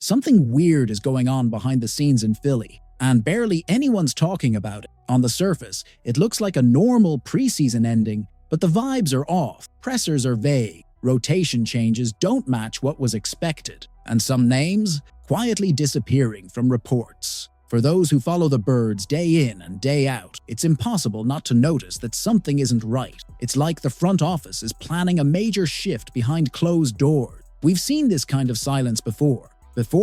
Something weird is going on behind the scenes in Philly, and barely anyone's talking about it. On the surface, it looks like a normal preseason ending, but the vibes are off, pressers are vague, rotation changes don't match what was expected, and some names quietly disappearing from reports. For those who follow the Birds day in and day out, it's impossible not to notice that something isn't right. It's like the front office is planning a major shift behind closed doors. We've seen this kind of silence before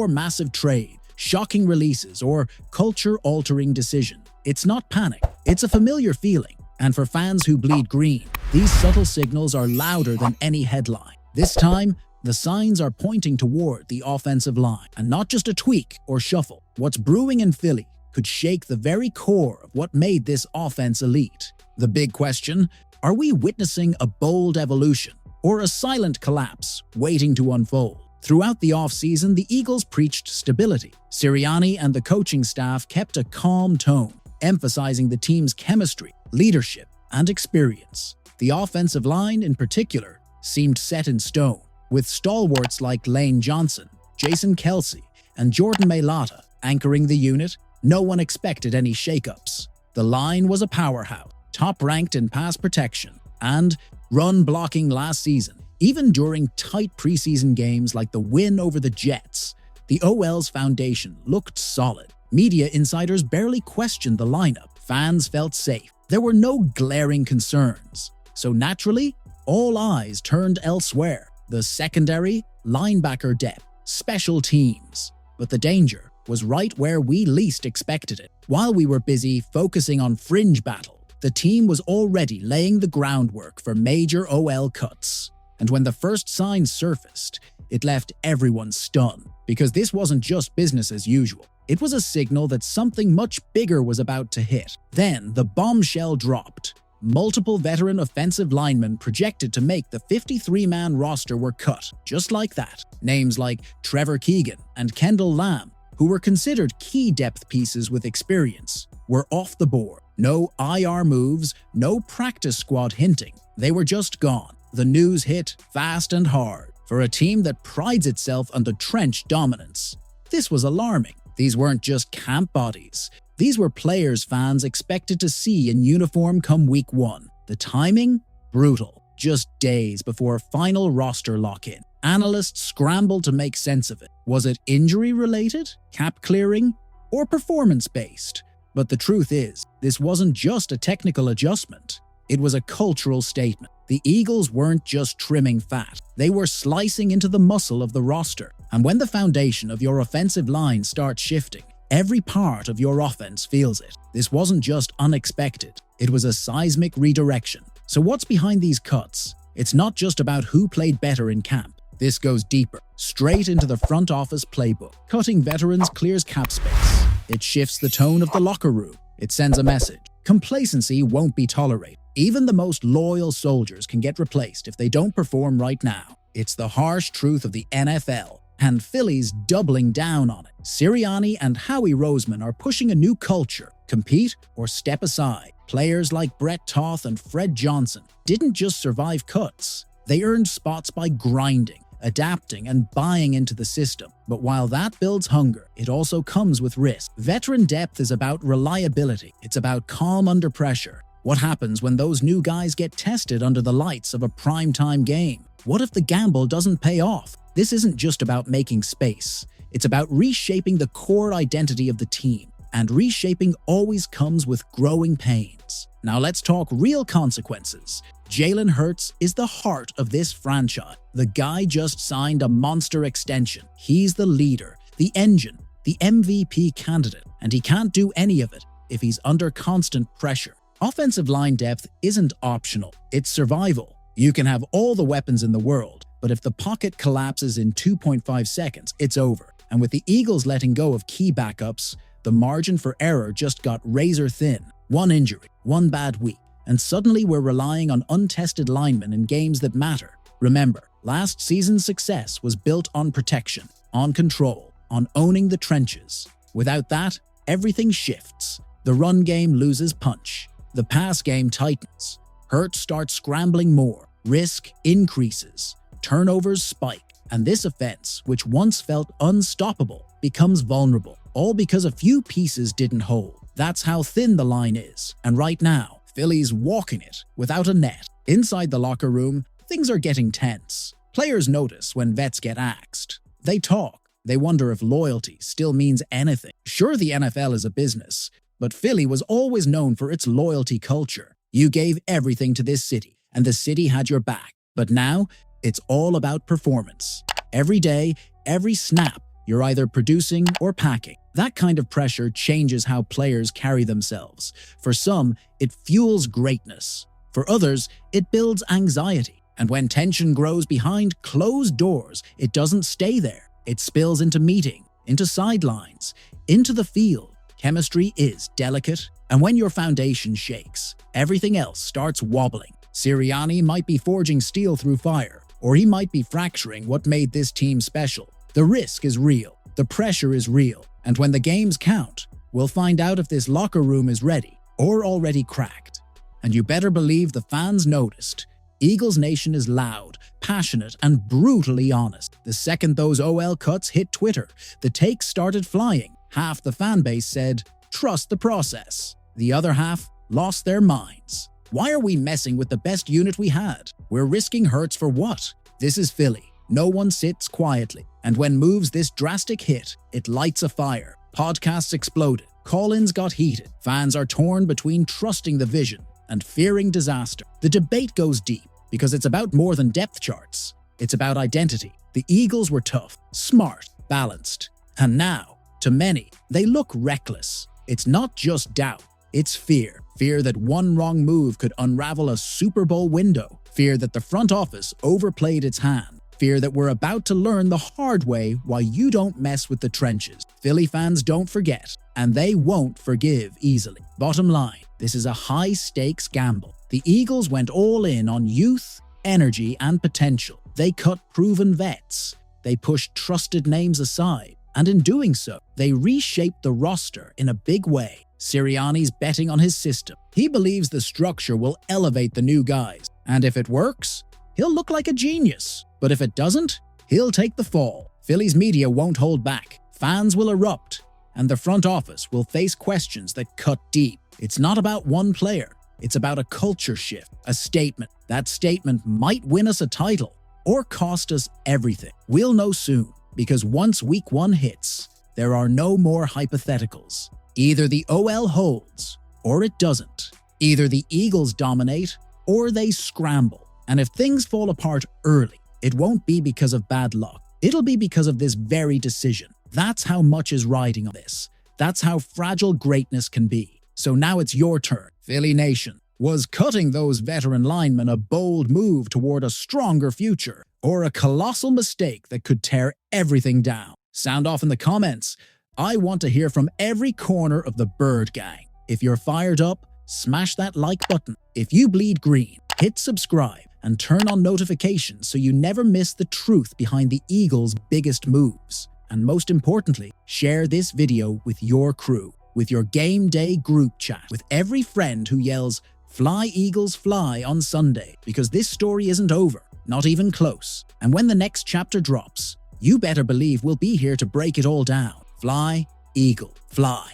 massive trade, shocking releases, or culture-altering decisions. It's not panic, it's a familiar feeling. And for fans who bleed green, these subtle signals are louder than any headline. This time, the signs are pointing toward the offensive line, and not just a tweak or shuffle. What's brewing in Philly could shake the very core of what made this offense elite. The big question, are we witnessing a bold evolution or a silent collapse waiting to unfold? Throughout the offseason, the Eagles preached stability. Sirianni and the coaching staff kept a calm tone, emphasizing the team's chemistry, leadership, and experience. The offensive line, in particular, seemed set in stone, with stalwarts like Lane Johnson, Jason Kelsey, and Jordan Mailata anchoring the unit. No one expected any shakeups. The line was a powerhouse, top-ranked in pass protection and run blocking last season. Even during tight preseason games like the win over the Jets, the OL's foundation looked solid. Media insiders barely questioned the lineup. Fans felt safe. There were no glaring concerns. So naturally, all eyes turned elsewhere. The secondary, linebacker depth, special teams. But the danger was right where we least expected it. While we were busy focusing on fringe battle, the team was already laying the groundwork for major OL cuts. And when the first signs surfaced, it left everyone stunned. Because this wasn't just business as usual. It was a signal that something much bigger was about to hit. Then the bombshell dropped. Multiple veteran offensive linemen projected to make the 53-man roster were cut, just like that. Names like Trevor Keegan and Kendall Lamb, who were considered key depth pieces with experience, were off the board. No IR moves, no practice squad hinting. They were just gone. The news hit fast and hard. For a team that prides itself on the trench dominance, this was alarming. These weren't just camp bodies. These were players fans expected to see in uniform come week one. The timing? Brutal. Just days before final roster lock-in. Analysts scrambled to make sense of it. Was it injury-related, cap-clearing, or performance-based? But the truth is, this wasn't just a technical adjustment. It was a cultural statement. The Eagles weren't just trimming fat. They were slicing into the muscle of the roster. And when the foundation of your offensive line starts shifting, every part of your offense feels it. This wasn't just unexpected. It was a seismic redirection. So what's behind these cuts? It's not just about who played better in camp. This goes deeper, straight into the front office playbook. Cutting veterans clears cap space. It shifts the tone of the locker room. It sends a message. Complacency won't be tolerated. Even the most loyal soldiers can get replaced if they don't perform right now. It's the harsh truth of the NFL, and Philly's doubling down on it. Sirianni and Howie Roseman are pushing a new culture. Compete or step aside. Players like Brett Toth and Fred Johnson didn't just survive cuts. They earned spots by grinding, adapting, and buying into the system. But while that builds hunger, it also comes with risk. Veteran depth is about reliability. It's about calm under pressure. What happens when those new guys get tested under the lights of a primetime game? What if the gamble doesn't pay off? This isn't just about making space. It's about reshaping the core identity of the team. And reshaping always comes with growing pains. Now let's talk real consequences. Jalen Hurts is the heart of this franchise. The guy just signed a monster extension. He's the leader, the engine, the MVP candidate, and he can't do any of it if he's under constant pressure. Offensive line depth isn't optional, it's survival. You can have all the weapons in the world, but if the pocket collapses in 2.5 seconds, it's over. And with the Eagles letting go of key backups, the margin for error just got razor thin. One injury, one bad week, and suddenly we're relying on untested linemen in games that matter. Remember, last season's success was built on protection, on control, on owning the trenches. Without that, everything shifts. The run game loses punch. The pass game tightens. Hurts starts scrambling more. Risk increases. Turnovers spike. And this offense, which once felt unstoppable, becomes vulnerable, all because a few pieces didn't hold. That's how thin the line is. And right now, Philly's walking it without a net. Inside the locker room, things are getting tense. Players notice when vets get axed. They talk. They wonder if loyalty still means anything. Sure, the NFL is a business, but Philly was always known for its loyalty culture. You gave everything to this city, and the city had your back. But now, it's all about performance. Every day, every snap, you're either producing or packing. That kind of pressure changes how players carry themselves. For some, it fuels greatness. For others, it builds anxiety. And when tension grows behind closed doors, it doesn't stay there. It spills into meeting, into sidelines, into the field. Chemistry is delicate, and when your foundation shakes, everything else starts wobbling. Sirianni might be forging steel through fire, or he might be fracturing what made this team special. The risk is real, the pressure is real, and when the games count, we'll find out if this locker room is ready or already cracked. And you better believe the fans noticed. Eagles Nation is loud, passionate, and brutally honest. The second those OL cuts hit Twitter, the takes started flying. Half the fan base said, "Trust the process." The other half lost their minds. Why are we messing with the best unit we had? We're risking Hurts for what? This is Philly. No one sits quietly. And when moves this drastic hit, it lights a fire. Podcasts exploded. Call-ins got heated. Fans are torn between trusting the vision and fearing disaster. The debate goes deep because it's about more than depth charts. It's about identity. The Eagles were tough, smart, balanced. And now, to many, they look reckless. It's not just doubt. It's fear. Fear that one wrong move could unravel a Super Bowl window. Fear that the front office overplayed its hand. Fear that we're about to learn the hard way why you don't mess with the trenches. Philly fans don't forget, and they won't forgive easily. Bottom line, this is a high-stakes gamble. The Eagles went all in on youth, energy, and potential. They cut proven vets. They pushed trusted names aside. And in doing so, they reshaped the roster in a big way. Sirianni's betting on his system. He believes the structure will elevate the new guys. And if it works, he'll look like a genius. But if it doesn't, he'll take the fall. Philly's media won't hold back. Fans will erupt. And the front office will face questions that cut deep. It's not about one player. It's about a culture shift, a statement. That statement might win us a title or cost us everything. We'll know soon, because once week 1 hits, there are no more hypotheticals. Either the OL holds or it doesn't. Either the Eagles dominate or they scramble. And if things fall apart early, it won't be because of bad luck. It'll be because of this very decision. That's how much is riding on this. That's how fragile greatness can be. So now it's your turn. Philly Nation, was cutting those veteran linemen a bold move toward a stronger future, or a colossal mistake that could tear everything down? Sound off in the comments. I want to hear from every corner of the Bird Gang. If you're fired up, smash that like button. If you bleed green, hit subscribe and turn on notifications so you never miss the truth behind the Eagles' biggest moves. And most importantly, share this video with your crew, with your game day group chat, with every friend who yells, "Fly Eagles fly" on Sunday, because this story isn't over, not even close. And when the next chapter drops, you better believe we'll be here to break it all down. Fly, Eagle, fly.